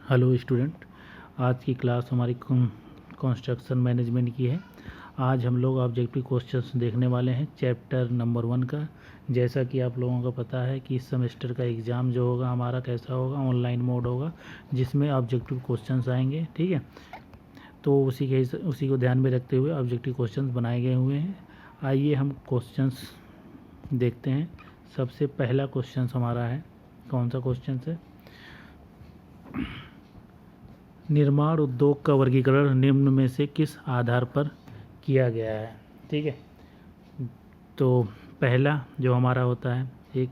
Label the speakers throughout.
Speaker 1: Hello student, आज की class हमारी कंस्ट्रक्शन मैनेजमेंट की है। आज हम लोग ऑब्जेक्टिव क्वेश्चंस देखने वाले हैं चैप्टर नंबर 1 का। जैसा कि आप लोगों को पता है कि इस सेमेस्टर का एग्ज़ाम जो होगा हमारा कैसा होगा, ऑनलाइन मोड होगा, जिसमें ऑब्जेक्टिव क्वेश्चंस आएंगे। ठीक है, तो उसी को ध्यान में रखते हुए ऑब्जेक्टिव क्वेश्चंस बनाए गए हुए हैं। आइए हम क्वेश्चंस देखते हैं। सबसे पहला क्वेश्चन हमारा है, कौन सा क्वेश्चन है? निर्माण उद्योग का वर्गीकरण निम्न में से किस आधार पर किया गया है? ठीक है, तो पहला जो हमारा होता है, एक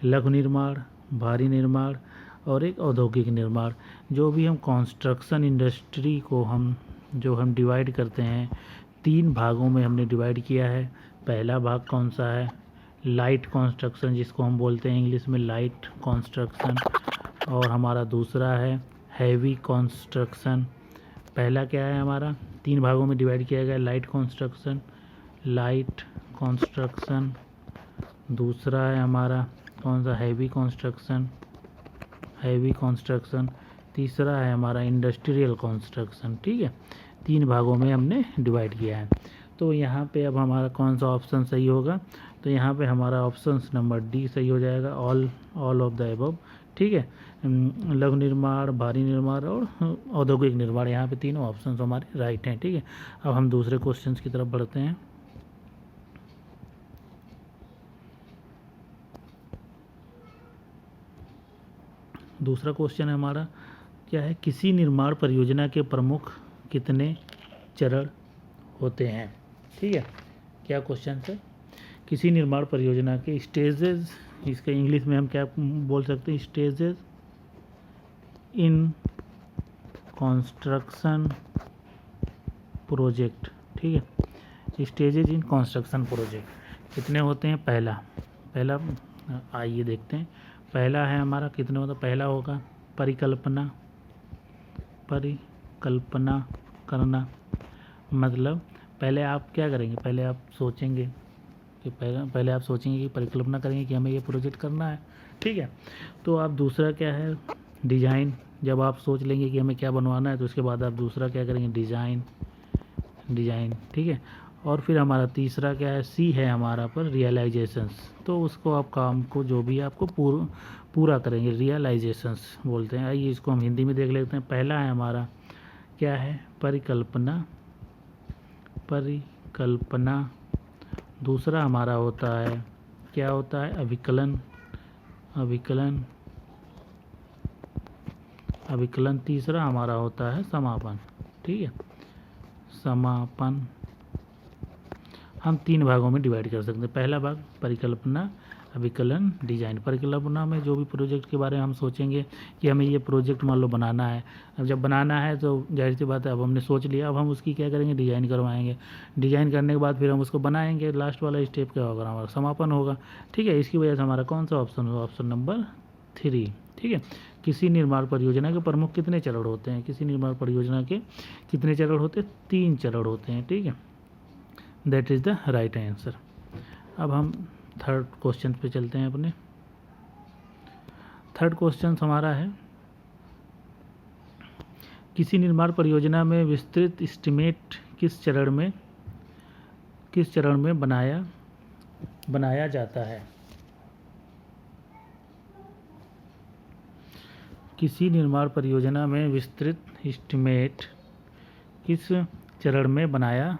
Speaker 1: लघु निर्माण, भारी निर्माण और एक औद्योगिक निर्माण। जो भी हम कंस्ट्रक्शन इंडस्ट्री को हम डिवाइड करते हैं, 3 भागों में हमने डिवाइड किया है। पहला भाग कौन सा है? लाइट कंस्ट्रक्शन, जिसको हम बोलते हैं इंग्लिश में लाइट कंस्ट्रक्शन, और हमारा दूसरा है हैवी कंस्ट्रक्शन। पहला क्या है हमारा, 3 भागों में डिवाइड किया गया, लाइट कंस्ट्रक्शन। दूसरा है हमारा कौन सा, हैवी कंस्ट्रक्शन। तीसरा है हमारा इंडस्ट्रियल कंस्ट्रक्शन। ठीक है, 3 भागों में हमने डिवाइड किया है। तो यहाँ पे अब हमारा कौन सा ऑप्शन सही होगा? तो यहाँ पे हमारा ऑप्शन नंबर डी सही हो जाएगा, ऑल ऑफ द अबव। ठीक है, लघु निर्माण, भारी निर्माण और औद्योगिक निर्माण, यहाँ पे तीनों ऑप्शन हमारे राइट हैं। ठीक है, अब हम दूसरे क्वेश्चन की तरफ बढ़ते हैं। दूसरा क्वेश्चन है हमारा, क्या है? किसी निर्माण परियोजना के प्रमुख कितने चरण होते हैं? ठीक है, क्या क्वेश्चन है? किसी निर्माण परियोजना के स्टेजेस, इसका इंग्लिश में हम क्या बोल सकते हैं? Stages in construction project. ठीक है, स्टेजेज इन कंस्ट्रक्शन प्रोजेक्ट कितने होते हैं? पहला आइए देखते हैं। पहला है हमारा कितने होता? पहला होगा परिकल्पना करना। मतलब पहले आप क्या करेंगे? पहले आप सोचेंगे कि परिकल्पना करेंगे कि हमें ये प्रोजेक्ट करना है। ठीक है, तो आप दूसरा क्या है? डिज़ाइन। जब आप सोच लेंगे कि हमें क्या बनवाना है, तो उसके बाद आप दूसरा क्या करेंगे? डिज़ाइन। ठीक है, और फिर हमारा तीसरा क्या है? सी है हमारा पर रियलाइजेशंस। तो उसको आप काम को जो भी आपको पूरा करेंगे, रियलाइजेशंस बोलते हैं। आइए इसको हम हिंदी में देख लेते हैं। पहला है हमारा क्या है? परिकल्पना। दूसरा हमारा होता है, क्या होता है? अभिकलन। तीसरा हमारा होता है समापन। ठीक है, समापन। हम 3 भागों में डिवाइड कर सकते हैं। पहला भाग परिकल्पना, अभिकलन, डिजाइन। परिकल्पना में जो भी प्रोजेक्ट के बारे में हम सोचेंगे कि हमें ये प्रोजेक्ट मान लो बनाना है। अब जब बनाना है तो जाहिर सी बात है, अब हमने सोच लिया, अब हम उसकी क्या करेंगे? डिज़ाइन करवाएंगे। डिज़ाइन करने के बाद फिर हम उसको बनाएंगे। लास्ट वाला स्टेप क्या होगा? हमारा समापन होगा। ठीक है, इसकी वजह से हमारा कौन सा ऑप्शन होगा? Option number 3। ठीक है, किसी निर्माण परियोजना के प्रमुख कितने चरण होते हैं? किसी निर्माण परियोजना के कितने चरण होते हैं? 3 चरण होते हैं। ठीक है, that is the right answer. अब हम थर्ड क्वेश्चन पे चलते हैं अपने। थर्ड क्वेश्चन हमारा है, किसी निर्माण परियोजना में विस्तृत एस्टीमेट किस चरण में बनाया जाता है? किसी निर्माण परियोजना में विस्तृत एस्टीमेट किस चरण में बनाया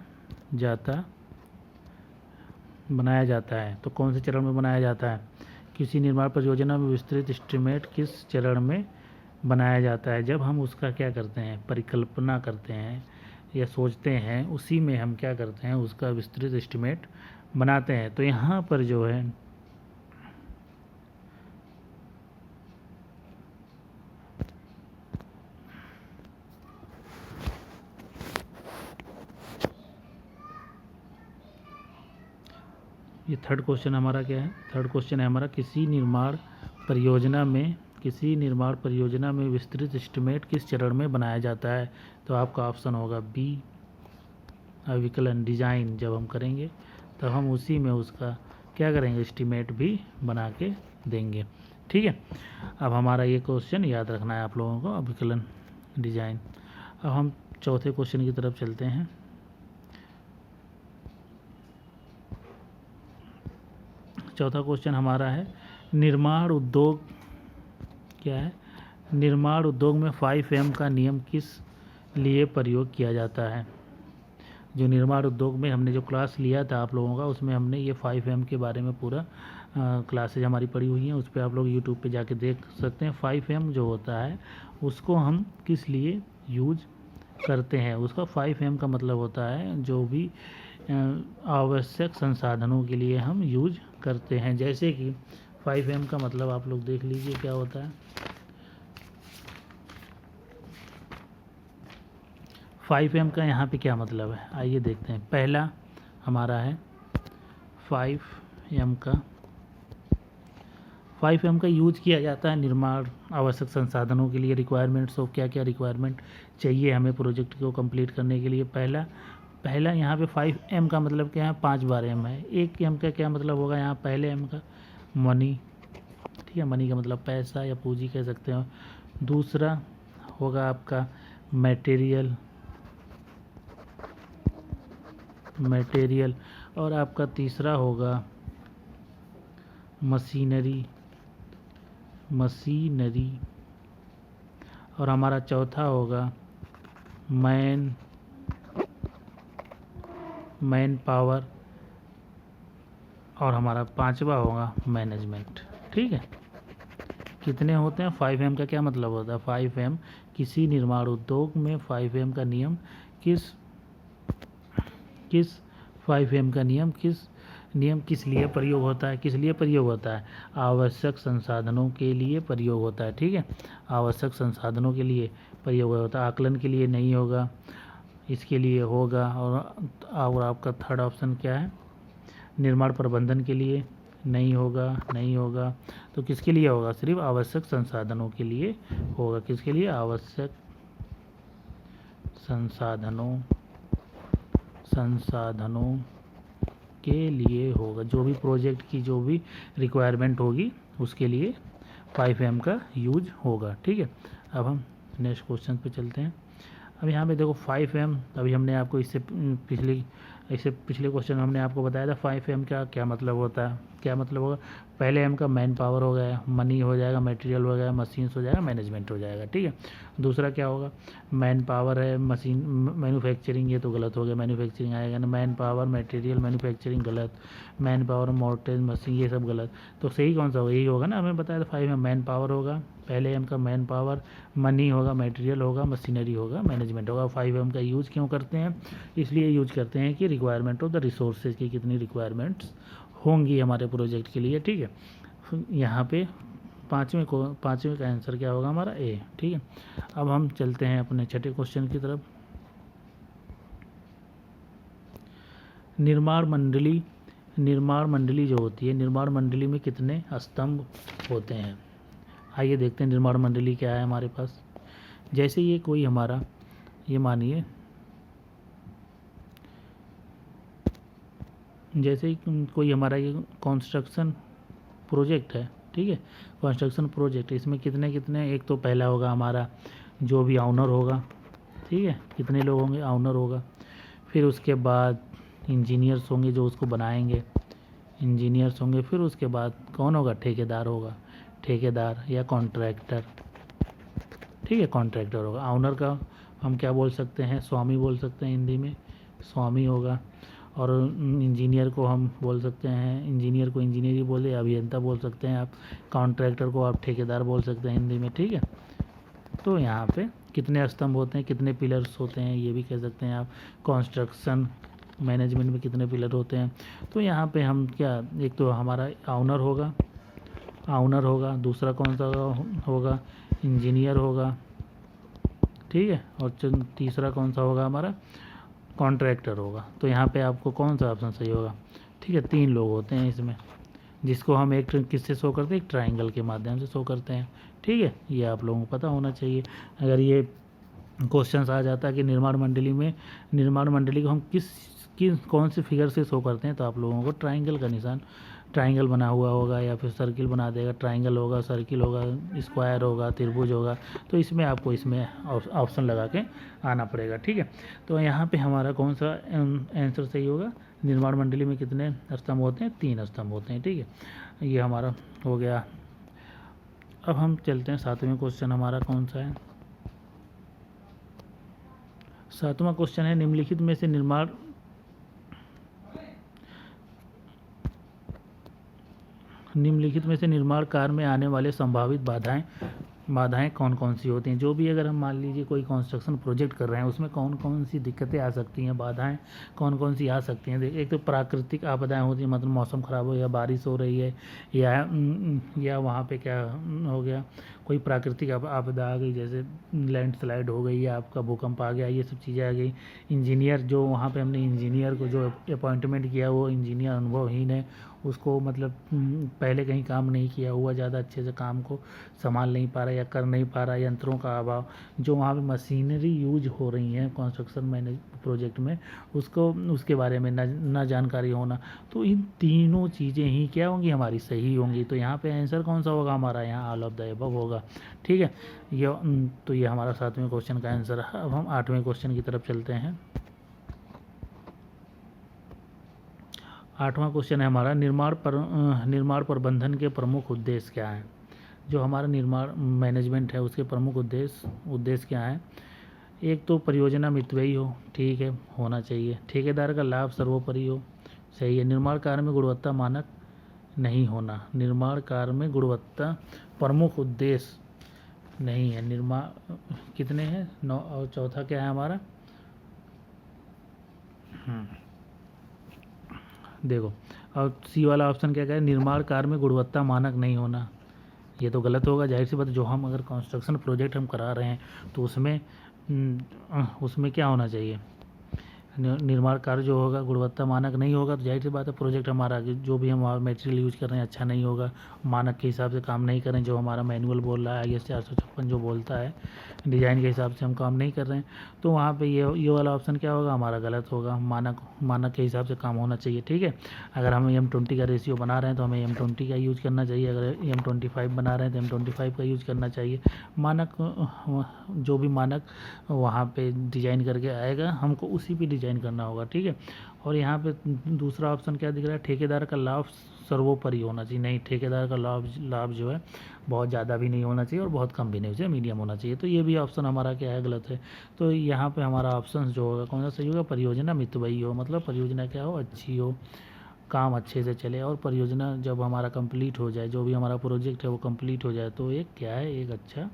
Speaker 1: जाता है? तो कौन से चरण में बनाया जाता है? किसी निर्माण परियोजना में विस्तृत एस्टीमेट किस चरण में बनाया जाता है? जब हम उसका क्या करते हैं? परिकल्पना करते हैं या सोचते हैं, उसी में हम क्या करते हैं? उसका विस्तृत एस्टीमेट बनाते हैं। तो यहाँ पर जो है ये थर्ड क्वेश्चन हमारा क्या है? थर्ड क्वेश्चन है हमारा, किसी निर्माण परियोजना में विस्तृत एस्टीमेट किस चरण में बनाया जाता है? तो आपका ऑप्शन होगा बी, अभिकलन, डिज़ाइन। जब हम करेंगे तब हम उसी में उसका क्या करेंगे? एस्टीमेट भी बना के देंगे। ठीक है। अब हमारा ये क्वेश्चन याद रखना है आप लोगों को, अभिकलन डिजाइन। अब हम चौथे क्वेश्चन की तरफ चलते हैं। चौथा क्वेश्चन हमारा है निर्माण उद्योग क्या है, निर्माण उद्योग में 5M का नियम किस लिए प्रयोग किया जाता है। जो निर्माण उद्योग में हमने जो क्लास लिया था आप लोगों का, उसमें हमने ये 5M के बारे में पूरा क्लासेज हमारी पड़ी हुई हैं, उस पर आप लोग यूट्यूब पे जाके देख सकते हैं। 5M जो होता है उसको हम किस लिए यूज करते हैं। उसका 5M का मतलब होता है जो भी आवश्यक संसाधनों के लिए हम यूज करते हैं। जैसे कि 5M का मतलब आप लोग देख लीजिए क्या होता है। 5M का यहाँ पे क्या मतलब है, आइए देखते हैं। पहला हमारा है 5M का यूज किया जाता है निर्माण आवश्यक संसाधनों के लिए। रिक्वायरमेंट्स ऑफ क्या क्या रिक्वायरमेंट चाहिए हमें प्रोजेक्ट को कंप्लीट करने के लिए। पहला यहाँ पे 5M का मतलब क्या है, 5 बार M है। एक M का क्या मतलब होगा, यहाँ पहले M का मनी, ठीक है, मनी का मतलब पैसा या पूंजी कह सकते हो। दूसरा होगा आपका मटेरियल, और आपका तीसरा होगा मशीनरी, और हमारा चौथा होगा मैन पावर, और हमारा पांचवा होगा मैनेजमेंट। ठीक है, कितने होते हैं 5M का क्या मतलब होता है। 5M किसी निर्माण उद्योग में 5M का नियम किस 5M का नियम किस लिए प्रयोग होता है, किस लिए प्रयोग होता है, आवश्यक संसाधनों के लिए प्रयोग होता है। ठीक है, आवश्यक संसाधनों के लिए प्रयोग होता है, आकलन के लिए नहीं होगा, इसके लिए होगा। और आपका थर्ड ऑप्शन क्या है, निर्माण प्रबंधन के लिए नहीं होगा। तो किसके लिए होगा, सिर्फ आवश्यक संसाधनों के लिए होगा। किसके लिए, आवश्यक संसाधनों के लिए होगा। जो भी प्रोजेक्ट की जो भी रिक्वायरमेंट होगी उसके लिए 5M का यूज होगा। ठीक है, अब हम नेक्स्ट क्वेश्चन पे चलते हैं। अब यहाँ पे देखो 5M, अभी हमने आपको इससे पिछले क्वेश्चन में हमने आपको बताया था 5M का क्या मतलब होता है, क्या मतलब होगा। पहले M का मैन पावर हो गया, मनी हो जाएगा, मटेरियल हो जाएगा, मशीन्स हो जाएगा, मैनेजमेंट हो जाएगा। ठीक है, दूसरा क्या होगा, मैन पावर है, मशीन मैन्युफैक्चरिंग, ये तो गलत हो गया, मैन्युफैक्चरिंग आएगा ना। मैन पावर मटेरियल मैन्युफैक्चरिंग गलत, मैन पावर मोटर्स मशीन ये सब गलत। तो सही कौन सा होगा, यही होगा ना, हमें बताया था 5M मैन पावर होगा, पहले M का मैन पावर, मनी होगा, मटेरियल होगा, मशीनरी होगा, मैनेजमेंट होगा। 5M का यूज़ क्यों करते हैं, इसलिए यूज करते हैं कि रिक्वायरमेंट ऑफ द रिसोर्सेज की कितनी रिक्वायरमेंट्स होंगी हमारे प्रोजेक्ट के लिए। ठीक है, यहाँ पे पाँचवें का आंसर क्या होगा हमारा ए। ठीक है, अब हम चलते हैं अपने छठे क्वेश्चन की तरफ। निर्माण मंडली जो होती है, निर्माण मंडली में कितने स्तंभ होते हैं, आइए देखते हैं निर्माण मंडली क्या है हमारे पास। जैसे ये कोई हमारा, ये मानिए जैसे कोई हमारा ये कंस्ट्रक्शन प्रोजेक्ट है। ठीक है, कंस्ट्रक्शन प्रोजेक्ट, इसमें कितने एक तो पहला होगा हमारा जो भी ऑनर होगा। ठीक है, कितने लोग होंगे, ऑनर होगा। फिर उसके बाद इंजीनियर्स होंगे जो उसको बनाएंगे, इंजीनियर्स होंगे। फिर उसके बाद कौन होगा, ठेकेदार होगा, ठेकेदार या कॉन्ट्रैक्टर। ठीक है, कॉन्ट्रैक्टर होगा। ऑनर का हम क्या बोल सकते हैं, स्वामी बोल सकते हैं, हिंदी में स्वामी होगा। और इंजीनियर को हम बोल सकते हैं, इंजीनियर को इंजीनियर ही बोले, अभियंता बोल सकते हैं आप। कॉन्ट्रैक्टर को आप ठेकेदार बोल सकते हैं हिंदी में। ठीक है, तो यहाँ पे कितने स्तंभ होते हैं, कितने पिलर्स होते हैं, ये भी कह सकते हैं आप। कंस्ट्रक्शन मैनेजमेंट में कितने पिलर होते हैं, तो यहाँ पे हम क्या, एक तो हमारा ऑनर होगा, दूसरा कौन सा होगा, इंजीनियर होगा। ठीक है, और तीसरा कौन सा होगा हमारा, कॉन्ट्रैक्टर होगा। तो यहाँ पे आपको कौन सा ऑप्शन सही होगा। ठीक है, 3 लोग होते हैं इसमें, जिसको हम एक किससे शो करते हैं, एक ट्राइंगल के माध्यम से शो करते हैं। ठीक है, ये आप लोगों को पता होना चाहिए। अगर ये क्वेश्चन आ जाता है कि निर्माण मंडली को हम कौन से फिगर से शो करते हैं, तो आप लोगों को ट्राइंगल का निशान ट्राइंगल बना हुआ होगा या फिर सर्किल बना देगा, ट्राइंगल होगा, सर्किल होगा, स्क्वायर होगा, त्रिभुज होगा, तो इसमें आपको इसमें ऑप्शन लगा के आना पड़ेगा। ठीक है, तो यहाँ पे हमारा कौन सा आंसर सही होगा? निर्माण मंडली में कितने स्तंभ होते हैं? 3 स्तंभ होते हैं। ठीक है, ये हमारा हो गया। अब हम चलते हैं 7वें क्वेश्चन हमारा कौन सा है? 7वां क्वेश्चन है निम्नलिखित में से निर्माण कार्य में आने वाले संभावित बाधाएं कौन कौन सी होती हैं? जो भी अगर हम मान लीजिए कोई कंस्ट्रक्शन प्रोजेक्ट कर रहे हैं उसमें कौन कौन सी दिक्कतें आ सकती हैं, बाधाएं कौन कौन सी आ सकती हैं? एक तो प्राकृतिक आपदाएं होती हैं, मतलब मौसम ख़राब हो या बारिश हो रही है या वहाँ पे क्या हो गया, कोई प्राकृतिक आपदा आ गई, जैसे लैंडस्लाइड हो गई या आपका भूकंप आ गया, ये सब चीज़ें आ गई। इंजीनियर जो वहाँ पे हमने इंजीनियर को जो अपॉइंटमेंट किया वो इंजीनियर अनुभवहीन है, उसको मतलब पहले कहीं काम नहीं किया हुआ, ज़्यादा अच्छे से काम को संभाल नहीं पा रहा या कर नहीं पा रहा, यंत्रों का अभाव, जो वहाँ पे मशीनरी यूज हो रही हैं कंस्ट्रक्शन मैनेज प्रोजेक्ट में उसके बारे में न जानकारी होना। तो इन तीनों चीज़ें ही क्या होंगी? हमारी सही होंगी। तो यहाँ पे आंसर कौन सा होगा हमारा? यहाँ ऑल ऑफ द अबव होगा। ठीक है, तो ये हमारा 7वें क्वेश्चन का आंसर है। अब हम 8वें क्वेश्चन की तरफ चलते हैं। 8वां क्वेश्चन है हमारा निर्माण प्रबंधन के प्रमुख उद्देश्य क्या हैं? जो हमारा निर्माण मैनेजमेंट है उसके प्रमुख उद्देश्य क्या हैं? एक तो परियोजना मितव्ययी हो, ठीक है, होना चाहिए। ठेकेदार का लाभ सर्वोपरि हो, सही है। निर्माण कार्य में गुणवत्ता मानक नहीं होना, निर्माण कार्य में गुणवत्ता प्रमुख उद्देश्य नहीं है। निर्माण कितने हैं? 9। और चौथा क्या है हमारा? देखो, और सी वाला ऑप्शन क्या है? निर्माण कार्य में गुणवत्ता मानक नहीं होना। ये तो गलत होगा, जाहिर सी बात। जो हम अगर कंस्ट्रक्शन प्रोजेक्ट हम करा रहे हैं तो उसमें क्या होना चाहिए? निर्माण कार्य जो होगा गुणवत्ता मानक नहीं होगा तो जाहिर सी बात है प्रोजेक्ट हमारा जो भी हम मटेरियल यूज कर रहे हैं अच्छा नहीं होगा, मानक के हिसाब से काम नहीं करें, जो हमारा मैनुअल बोल रहा है IS 456 जो बोलता है, डिज़ाइन के हिसाब से हम काम नहीं कर रहे हैं, तो वहाँ पे ये वाला ऑप्शन क्या होगा हमारा? गलत होगा। मानक के हिसाब से काम होना चाहिए। ठीक है, अगर हम M20 का रेशियो बना रहे हैं तो हमें M20 का यूज करना चाहिए, अगर M25 बना रहे हैं तो M25 का यूज करना चाहिए। मानक जो भी मानक वहाँ पे डिज़ाइन करके आएगा हमको उसी पे डिज़ाइन करना होगा। ठीक है, और यहाँ पे दूसरा ऑप्शन क्या दिख रहा है? ठेकेदार का लाभ सर्वोपरि होना चाहिए। नहीं, ठेकेदार का लाभ जो है बहुत ज़्यादा भी नहीं होना चाहिए और बहुत कम भी नहीं चाहिए, मीडियम होना चाहिए। तो ये भी ऑप्शन हमारा क्या है? गलत है। तो यहाँ पे हमारा ऑप्शन जो होगा कौन सा सही होगा? परियोजना मितव्ययी हो, मतलब परियोजना क्या हो? अच्छी हो, काम अच्छे से चले, और परियोजना जब हमारा कंप्लीट हो जाए, जो भी हमारा प्रोजेक्ट है वो कंप्लीट हो जाए, तो एक क्या है? एक अच्छा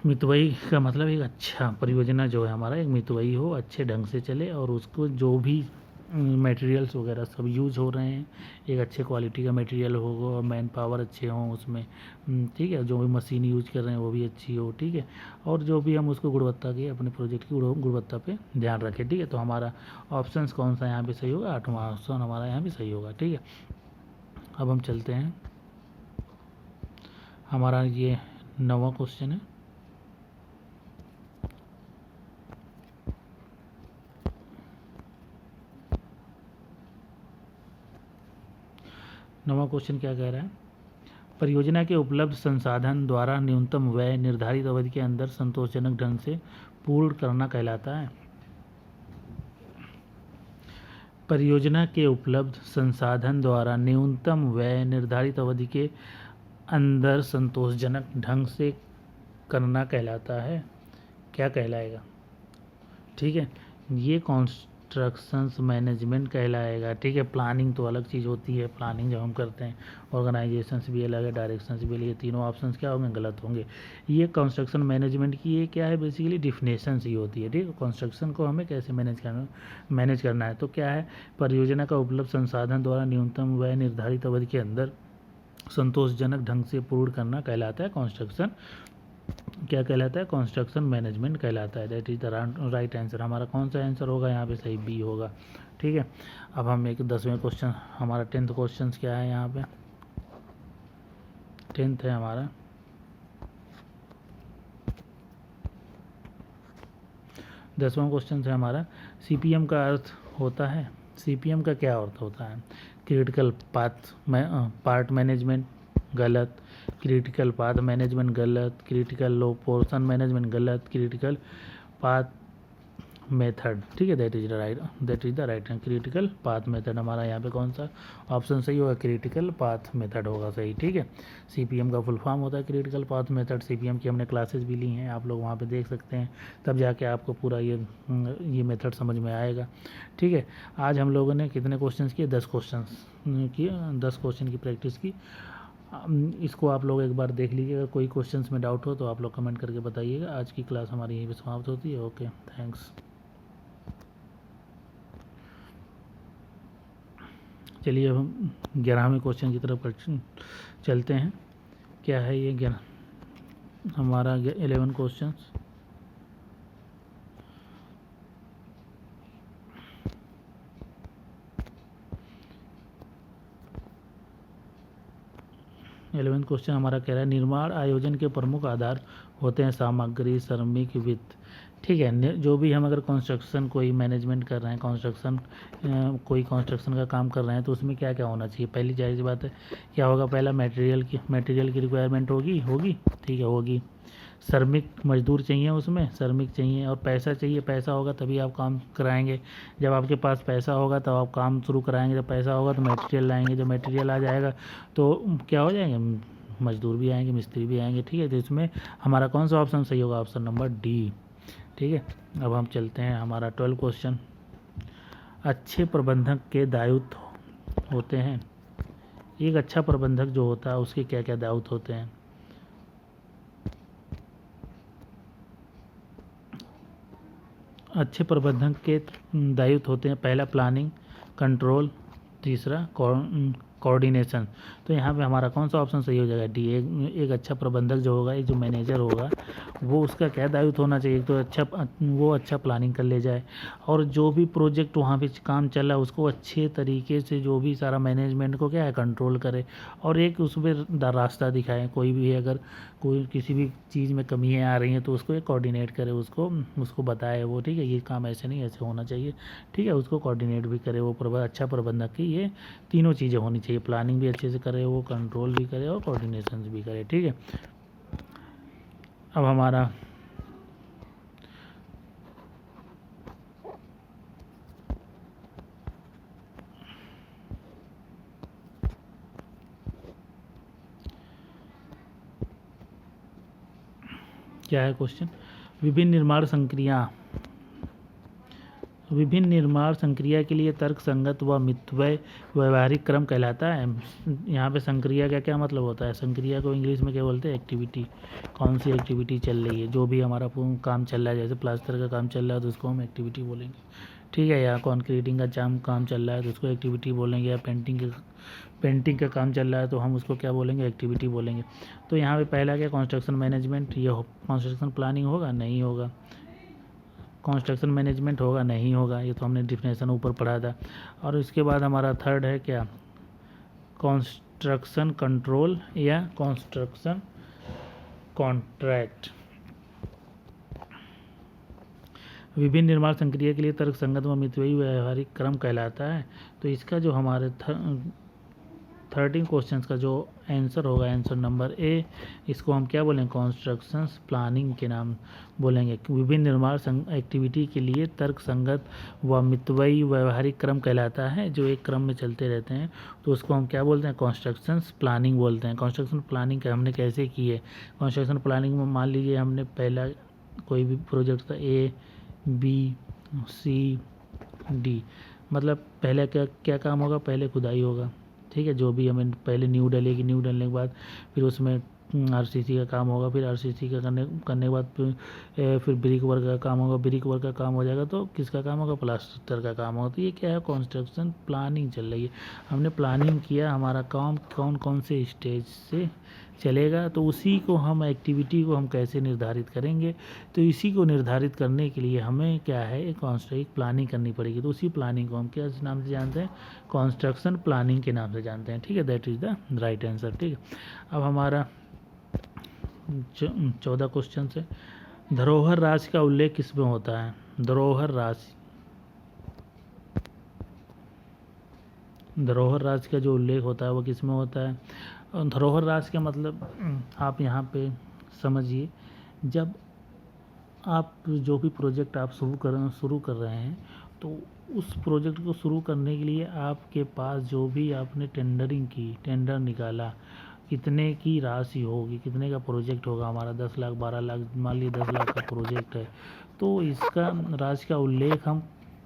Speaker 1: मितव्ययी का मतलब एक अच्छा परियोजना जो है हमारा एक मितव्ययी हो, अच्छे ढंग से चले, और उसको जो भी मटेरियल्स वगैरह सब यूज हो रहे हैं एक अच्छे क्वालिटी का मटेरियल होगा और मैन पावर अच्छे हों उसमें। ठीक है, जो भी मशीन यूज कर रहे हैं वो भी अच्छी हो। ठीक है, और जो भी हम उसको गुणवत्ता की अपने प्रोजेक्ट की गुणवत्ता पे ध्यान रखें। ठीक है, तो हमारा ऑप्शन कौन सा यहाँ पे सही होगा? 8वां ऑप्शन हमारा यहाँ भी सही होगा। ठीक है, अब हम चलते हैं, हमारा ये 9वां क्वेश्चन है। नवा क्वेश्चन क्या कह रहा है? परियोजना के उपलब्ध संसाधन द्वारा न्यूनतम व्यय निर्धारित अवधि के अंदर संतोषजनक ढंग से पूर्ण करना कहलाता है। परियोजना के उपलब्ध संसाधन द्वारा न्यूनतम व्यय निर्धारित अवधि के अंदर संतोषजनक ढंग से करना कहलाता है। क्या कहलाएगा? ठीक है, ये कंस्ट्रक्शंस मैनेजमेंट कहलाएगा। ठीक है, प्लानिंग तो अलग चीज़ होती है, प्लानिंग जब हम करते हैं, ऑर्गेनाइजेशंस भी अलग है, डायरेक्शंस भी अलग है, तीनों ऑप्शंस क्या होंगे? गलत होंगे। ये कंस्ट्रक्शन मैनेजमेंट की ये क्या है? बेसिकली डिफिनेशंस ही होती है। ठीक है, कंस्ट्रक्शन को हमें कैसे मैनेज करना है, तो क्या है? परियोजना का उपलब्ध संसाधन द्वारा न्यूनतम व्यय निर्धारित अवधि के अंदर संतोषजनक ढंग से पूर्ण करना कहलाता है कंस्ट्रक्शन। क्या कहलाता है? कंस्ट्रक्शन मैनेजमेंट कहलाता है। That is the right answer. हमारा कौन सा आंसर होगा यहाँ पे? सही बी होगा। ठीक है, अब हम एक 10वें क्वेश्चन, हमारा 10th क्वेश्चन क्या है यहाँ पे? 10th है हमारा 10वां क्वेश्चन है हमारा, CPM का अर्थ होता है। CPM का क्या अर्थ होता है? क्रिटिकल पार्ट मैनेजमेंट गलत, क्रिटिकल पाथ मैनेजमेंट गलत, क्रिटिकल लो पोर्शन मैनेजमेंट गलत, क्रिटिकल पाथ मेथड, ठीक है, that is the right critical path method हमारा यहाँ पे कौन सा ऑप्शन सही होगा, क्रिटिकल पाथ मेथड होगा सही, ठीक है। सीपीएम का फुल फॉर्म होता है क्रिटिकल पाथ मेथड। सीपीएम की हमने क्लासेस भी ली हैं, आप लोग वहाँ पे देख सकते हैं, तब जाके आपको पूरा ये मेथड समझ में आएगा, ठीक है। आज हम लोगों ने कितने क्वेश्चंस किए, 10 क्वेश्चंस किए, 10 क्वेश्चन की प्रैक्टिस की। इसको आप लोग एक बार देख लीजिएगा, कोई क्वेश्चंस में डाउट हो तो आप लोग कमेंट करके बताइएगा। आज की क्लास हमारी यहीं पे समाप्त होती है। Okay, thanks. चलिए अब हम 11वें क्वेश्चन की तरफ चलते हैं। क्या है ये 11 हमारा 11 क्वेश्चन। एलेवेंथ क्वेश्चन हमारा कह रहा है निर्माण आयोजन के प्रमुख आधार होते हैं सामग्री, श्रमिक, वित्त, ठीक है। जो भी हम अगर कंस्ट्रक्शन कोई मैनेजमेंट कर रहे हैं, कोई कंस्ट्रक्शन का काम कर रहे हैं, तो उसमें क्या क्या होना चाहिए। पहली जाहिर सी बात है क्या होगा, पहला मटेरियल की रिक्वायरमेंट होगी, ठीक है, होगी। श्रमिक मजदूर चाहिए, उसमें श्रमिक चाहिए, और पैसा चाहिए। पैसा होगा तभी आप काम कराएंगे। जब आपके पास पैसा होगा तब आप काम शुरू कराएंगे। जब पैसा होगा तो मटेरियल लाएंगे। जब मटेरियल आ जाएगा तो क्या हो जाएंगे, मजदूर भी आएंगे, मिस्त्री भी आएंगे, ठीक है। तो इसमें हमारा कौन सा ऑप्शन सही होगा, ऑप्शन नंबर डी, ठीक है। अब हम चलते हैं हमारा 12 क्वेश्चन। अच्छे प्रबंधक के दायित्व होते हैं। एक अच्छा प्रबंधक जो होता है उसके क्या क्या दायित्व होते हैं। अच्छे प्रबंधक के दायित्व होते हैं, पहला प्लानिंग, कंट्रोल, तीसरा कोऑर्डिनेशन। तो यहाँ पे हमारा कौन सा ऑप्शन सही हो जाएगा, डी। एक अच्छा प्रबंधक जो होगा, एक जो मैनेजर होगा, वो उसका क्या दायित्व होना चाहिए, तो वो अच्छा प्लानिंग कर ले जाए, और जो भी प्रोजेक्ट वहाँ पे काम चल रहा है उसको अच्छे तरीके से, जो भी सारा मैनेजमेंट को क्या है कंट्रोल करे, और एक उस पर रास्ता दिखाए। कोई भी अगर कोई किसी भी चीज़ में कमियाँ आ रही हैं तो उसको एक कोऑर्डिनेट करे, उसको बताए वो, ठीक है, ये काम ऐसे नहीं ऐसे होना चाहिए, ठीक है, उसको कोऑर्डिनेट भी करे वो अच्छा प्रबंधक की ये तीनों चीज़ें होनी चाहिए। प्लानिंग भी अच्छे से करे, वो कंट्रोल भी करे और कोऑर्डिनेशन भी करे, ठीक है। अब हमारा क्या है क्वेश्चन, विभिन्न निर्माण संक्रिया के लिए तर्क संगत व मितव्यय व्यवहारिक क्रम कहलाता है। यहाँ पे संक्रिया का क्या मतलब होता है, संक्रिया को इंग्लिश में क्या बोलते हैं, एक्टिविटी। कौन सी एक्टिविटी चल रही है, जो भी हमारा काम चल रहा है, जैसे प्लास्टर का काम चल रहा है तो उसको हम एक्टिविटी बोलेंगे, ठीक है। या कॉन्क्रीटिंग का काम चल रहा है तो उसको एक्टिविटी बोलेंगे। या पेंटिंग का काम चल रहा है तो हम उसको क्या बोलेंगे, एक्टिविटी बोलेंगे। तो यहाँ पे पहला क्या, कंस्ट्रक्शन मैनेजमेंट, ये कंस्ट्रक्शन प्लानिंग होगा, नहीं होगा। कंस्ट्रक्शन मैनेजमेंट होगा, नहीं होगा, ये तो हमने डिफिनेशन ऊपर पढ़ा था। और इसके बाद हमारा थर्ड है क्या, कंस्ट्रक्शन कंट्रोल या कंस्ट्रक्शन कॉन्ट्रैक्ट। विभिन्न निर्माण संक्रिया के लिए तर्क संगत व मितव्ययी व्यवहारिक क्रम कहलाता है। तो इसका जो हमारे 13 क्वेश्चंस का जो आंसर होगा, आंसर नंबर ए, इसको हम क्या बोलेंगे, कंस्ट्रक्शन प्लानिंग के नाम बोलेंगे। विभिन्न निर्माण एक्टिविटी के लिए तर्क संगत व मितव्ययी व्यवहारिक क्रम कहलाता है, जो एक क्रम में चलते रहते हैं, तो उसको हम क्या बोलते हैं, कंस्ट्रक्शन प्लानिंग बोलते हैं। कंस्ट्रक्शन प्लानिंग हमने कैसे की है, कंस्ट्रक्शन प्लानिंग में मान लीजिए हमने पहला कोई भी प्रोजेक्ट था, ए बी सी डी, मतलब पहले क्या काम होगा, पहले खुदाई होगा, ठीक है, जो भी हमें पहले नींव डलेगी, नींव डलने के बाद फिर उसमें आरसीसी का काम होगा, फिर आरसीसी का करने के बाद फिर ब्रिक वर्क का काम होगा, ब्रिक वर्क का काम हो जाएगा तो किसका काम होगा, प्लास्टर का काम होगा। तो ये क्या है, कंस्ट्रक्शन प्लानिंग चल रही है, हमने प्लानिंग किया, हमारा काम कौन कौन से स्टेज से चलेगा, तो उसी को हम एक्टिविटी को हम कैसे निर्धारित करेंगे। तो इसी को निर्धारित करने के लिए हमें क्या है, एक प्लानिंग करनी पड़ेगी। तो उसी प्लानिंग को हम क्या नाम से जानते हैं, कंस्ट्रक्शन प्लानिंग के नाम से जानते हैं, ठीक है, that is the right answer, ठीक है। अब हमारा 14 क्वेश्चन से, धरोहर राशि का उल्लेख किस में होता है, धरोहर राशि, धरोहर राशि का जो उल्लेख होता है वो किस में होता है? धरोहर राशि का मतलब आप यहाँ पे समझिए, जब आप जो भी प्रोजेक्ट आप शुरू कर रहे हैं तो उस प्रोजेक्ट को शुरू करने के लिए आपके पास जो भी आपने टेंडर निकाला, कितने की राशि होगी, कितने का प्रोजेक्ट होगा हमारा, 10 लाख 12 लाख, मान लीजिए 10 लाख का प्रोजेक्ट है, तो इसका राशि का उल्लेख हम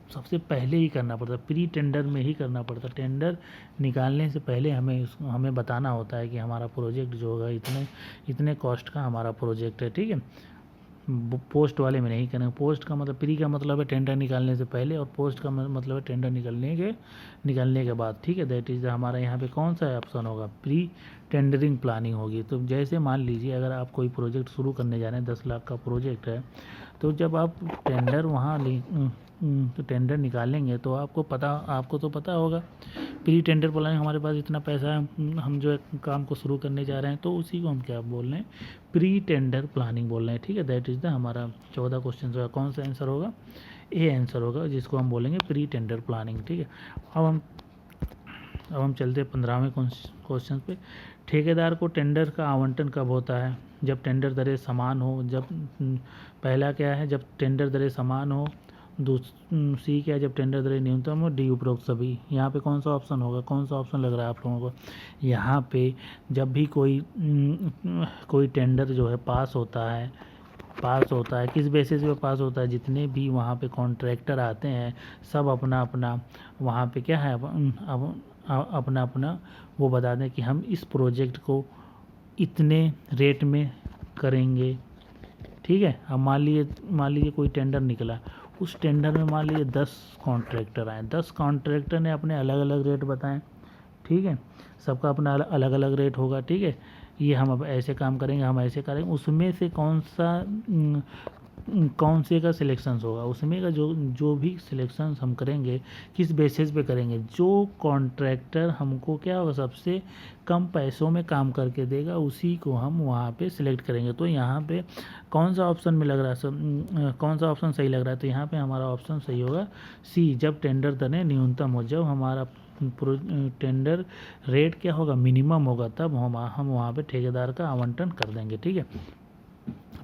Speaker 1: सबसे पहले ही करना पड़ता है, प्री टेंडर में ही करना पड़ता है। टेंडर निकालने से पहले हमें बताना होता है कि हमारा प्रोजेक्ट जो होगा इतने कॉस्ट का हमारा प्रोजेक्ट है, ठीक है। पोस्ट वाले में नहीं करेंगे। पोस्ट का मतलब, प्री का मतलब है टेंडर निकालने से पहले, और पोस्ट का मतलब है टेंडर निकालने के बाद, ठीक है। दैट इज़ हमारा यहाँ पे कौन सा ऑप्शन होगा? प्री टेंडरिंग प्लानिंग होगी। तो जैसे मान लीजिए अगर आप कोई प्रोजेक्ट शुरू करने जा रहे हैं, 10 लाख का प्रोजेक्ट है, तो जब आप टेंडर निकालेंगे तो आपको तो पता होगा प्री टेंडर प्लानिंग, हमारे पास इतना पैसा है, हम जो है काम को शुरू करने जा रहे हैं, तो उसी को हम क्या बोल रहे हैं? प्री टेंडर प्लानिंग बोल रहे हैं, ठीक है। दैट इज़ द हमारा 14 क्वेश्चन जो है, कौन सा आंसर होगा? ए आंसर होगा, जिसको हम बोलेंगे प्री टेंडर प्लानिंग, ठीक है। अब हम चलते हैं 15वें क्वेश्चन पे। ठेकेदार को टेंडर का आवंटन कब होता है? जब टेंडर दरें समान हो। पहला क्या है? जब टेंडर दरें समान हो। सी क्या है? जब टेंडर दरें न्यूनतम हो। डी उपरोक्त सभी। यहाँ पे कौन सा ऑप्शन होगा? कौन सा ऑप्शन लग रहा है आप लोगों को? यहाँ पे जब भी कोई टेंडर जो है पास होता है, किस बेसिस पे पास होता है? जितने भी वहाँ पे कॉन्ट्रैक्टर आते हैं, सब अपना वहाँ पे क्या है, अपना वो बता दें कि हम इस प्रोजेक्ट को इतने रेट में करेंगे, ठीक है। अब मान लीजिए कोई टेंडर निकला, उस टेंडर में मान लीजिए 10 कॉन्ट्रैक्टर आए, 10 कॉन्ट्रैक्टर ने अपने अलग अलग रेट बताएं, ठीक है। सबका अपना अलग अलग रेट होगा, ठीक है। ये हम अब ऐसे काम करेंगे, हम ऐसे करेंगे, उसमें से कौन से का सिलेक्शन होगा? उसमें का जो भी सिलेक्शन हम करेंगे, किस बेसिस पे करेंगे? जो कॉन्ट्रैक्टर हमको क्या होगा, सबसे कम पैसों में काम करके देगा, उसी को हम वहाँ पे सिलेक्ट करेंगे। तो यहाँ पे कौन सा ऑप्शन में लग रहा है, कौन सा ऑप्शन सही लग रहा है? तो यहाँ पे हमारा ऑप्शन सही होगा सी, जब टेंडर दरें न्यूनतम हो। जब हमारा टेंडर रेट क्या होगा, मिनिमम होगा, तब हम वहाँ पे ठेकेदार का आवंटन कर देंगे, ठीक है।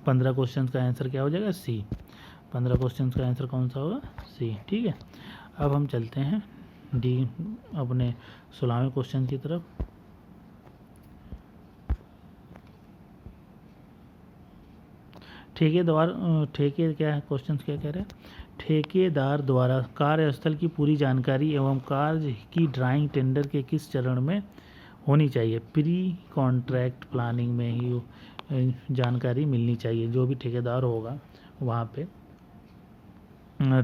Speaker 1: 15 क्वेश्चन का आंसर क्या हो जाएगा? सी। 15 क्वेश्चन का आंसर कौन सा होगा? सी, ठीक है। अब हम चलते हैं डी अपने 16वें क्वेश्चन की तरफ। क्या है क्वेश्चन, क्या कह रहे हैं? ठेकेदार द्वारा कार्यस्थल की पूरी जानकारी एवं कार्य की ड्राइंग टेंडर के किस चरण में होनी चाहिए? प्री कॉन्ट्रैक्ट प्लानिंग में ही जानकारी मिलनी चाहिए। जो भी ठेकेदार होगा वहाँ पे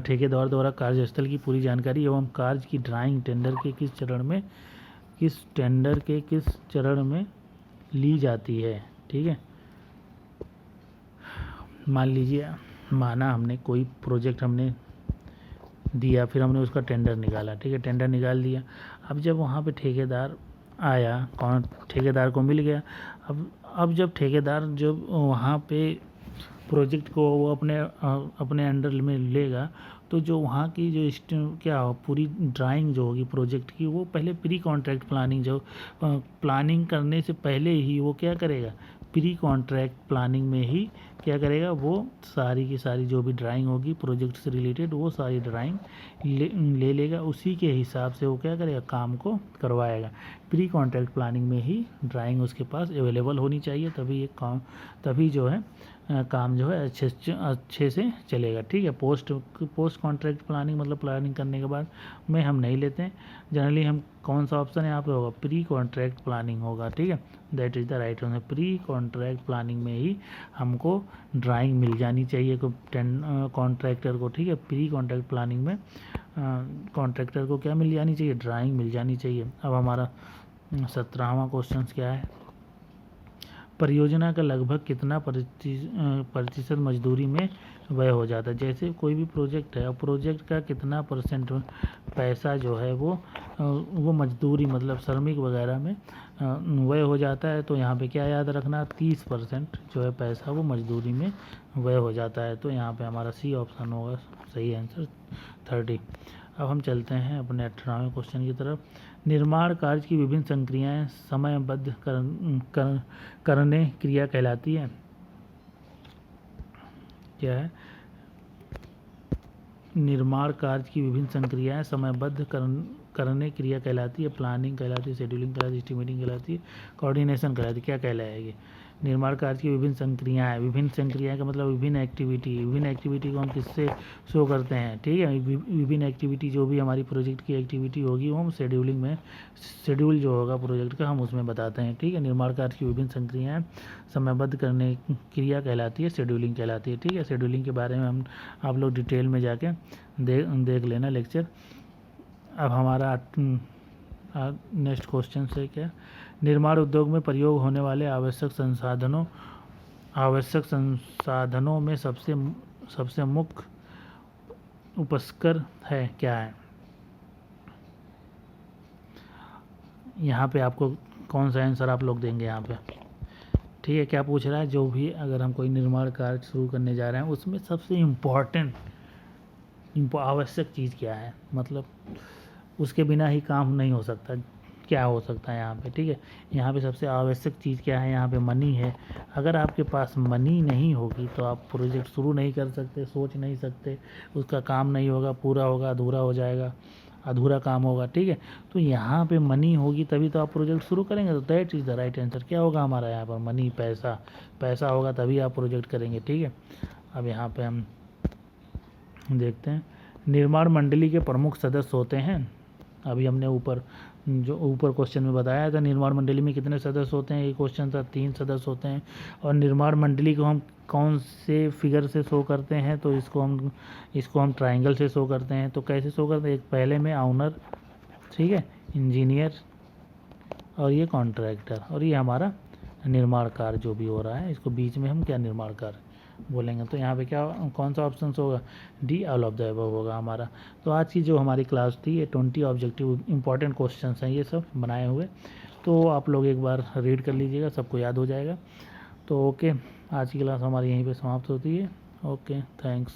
Speaker 1: ठेकेदार द्वारा कार्यस्थल की पूरी जानकारी एवं कार्य की ड्राइंग टेंडर के किस चरण में ली जाती है, ठीक है। मान लीजिए, माना हमने कोई प्रोजेक्ट हमने दिया, फिर हमने उसका टेंडर निकाला, ठीक है। टेंडर निकाल दिया। अब जब वहाँ पे ठेकेदार आया, ठेकेदार को मिल गया। अब जब ठेकेदार जब वहाँ पे प्रोजेक्ट को वो अपने अंडर में लेगा, तो जो वहाँ की जो पूरी ड्राइंग जो होगी प्रोजेक्ट की, वो पहले प्री कॉन्ट्रैक्ट प्लानिंग प्लानिंग करने से पहले ही वो क्या करेगा? प्री कॉन्ट्रैक्ट प्लानिंग में ही क्या करेगा? वो सारी की सारी जो भी ड्राइंग होगी प्रोजेक्ट से रिलेटेड, वो सारी ड्राइंग ले लेगा। उसी के हिसाब से वो क्या करेगा? काम को करवाएगा। प्री कॉन्ट्रैक्ट प्लानिंग में ही ड्राइंग उसके पास अवेलेबल होनी चाहिए, तभी जो है काम जो है अच्छे से चलेगा, ठीक है। पोस्ट कॉन्ट्रैक्ट प्लानिंग मतलब प्लानिंग करने के बाद में हम नहीं लेते हैं जनरली। हम कौन सा ऑप्शन यहाँ पे होगा? प्री कॉन्ट्रैक्ट प्लानिंग होगा, ठीक है। That is the right answer. Pre contract planning में ही हमको ड्राइंग मिल जानी चाहिए कॉन्ट्रैक्टर को, ठीक है। प्री कॉन्ट्रैक्ट प्लानिंग में कॉन्ट्रैक्टर को क्या मिल जानी चाहिए? ड्राइंग मिल जानी चाहिए। अब हमारा 17वां क्वेश्चन क्या है? परियोजना का लगभग कितना प्रतिशत मजदूरी में व्यय हो जाता है? जैसे कोई भी प्रोजेक्ट है और प्रोजेक्ट का कितना % पैसा जो है वो मजदूरी मतलब श्रमिक वगैरह में व्यय हो जाता है। तो यहाँ पे क्या याद रखना? 30% जो है पैसा वो मजदूरी में व्यय हो जाता है। तो यहाँ पे हमारा सी ऑप्शन होगा सही आंसर 30। अब हम चलते हैं अपने 18वें क्वेश्चन की तरफ। निर्माण कार्य की विभिन्न संक्रियाएं समयबद्ध करने क्रिया कहलाती है। क्या है? निर्माण कार्य की विभिन्न संक्रियाएं समयबद्ध करने क्रिया कहलाती है। प्लानिंग कहलाती है, शेड्यूलिंग कहलाती है, एस्टिमेटिंग कहलाती है, कोऑर्डिनेशन कहलाती है। क्या कहलाएगी? निर्माण कार्य की विभिन्न संक्रियाएं का मतलब विभिन्न एक्टिविटी को हम किससे शो करते हैं, ठीक है। विभिन्न एक्टिविटी जो भी हमारी प्रोजेक्ट की एक्टिविटी होगी वो हम शेड्यूलिंग में, शेड्यूल जो होगा प्रोजेक्ट का हम उसमें बताते हैं, ठीक है। निर्माण कार्य की विभिन्न संक्रियाएं समयबद्ध करने क्रिया कहलाती है, शेड्यूलिंग कहलाती है, ठीक है। शेड्यूलिंग के बारे में हम आप लोग डिटेल में जाके देख लेना लेक्चर। अब हमारा नेक्स्ट क्वेश्चन से क्या, निर्माण उद्योग में प्रयोग होने वाले आवश्यक संसाधनों में सबसे मुख्य उपस्कर है, क्या है? यहाँ पे आपको कौन सा आंसर आप लोग देंगे यहाँ पे, ठीक है। क्या पूछ रहा है? जो भी अगर हम कोई निर्माण कार्य शुरू करने जा रहे हैं उसमें सबसे इम्पोर्टेंट आवश्यक चीज़ क्या है, मतलब उसके बिना ही काम नहीं हो सकता, क्या हो सकता है यहाँ पे, ठीक है। यहाँ पे सबसे आवश्यक चीज़ क्या है? यहाँ पे मनी है। अगर आपके पास मनी नहीं होगी तो आप प्रोजेक्ट शुरू नहीं कर सकते, सोच नहीं सकते, उसका काम नहीं होगा, पूरा होगा, अधूरा हो जाएगा, अधूरा काम होगा, ठीक है। तो यहाँ पे मनी होगी तभी तो आप प्रोजेक्ट शुरू करेंगे। तो that is the right answer. क्या होगा हमारा यहाँ पर? मनी, पैसा होगा तभी आप प्रोजेक्ट करेंगे, ठीक है। अब यहाँ पे हम देखते हैं, निर्माण मंडली के प्रमुख सदस्य होते हैं। अभी हमने ऊपर क्वेश्चन में बताया था निर्माण मंडली में कितने सदस्य होते हैं, ये क्वेश्चन था, 3 सदस्य होते हैं। और निर्माण मंडली को हम कौन से फिगर से शो करते हैं? तो इसको हम ट्राइंगल से शो करते हैं। तो कैसे शो करते हैं? एक पहले में ऑनर, ठीक है, इंजीनियर और ये कॉन्ट्रैक्टर, और ये हमारा निर्माण कार्य जो भी हो रहा है, इसको बीच में हम क्या निर्माण कार्य बोलेंगे। तो यहाँ पे क्या, कौन सा ऑप्शन होगा? D, all of the above होगा हमारा। तो आज की जो हमारी क्लास थी ये 20 ऑब्जेक्टिव इंपॉर्टेंट क्वेश्चंस हैं ये सब बनाए हुए। तो आप लोग एक बार रीड कर लीजिएगा, सबको याद हो जाएगा। तो ओके, आज की क्लास हमारी यहीं पे समाप्त होती है। Okay, thanks.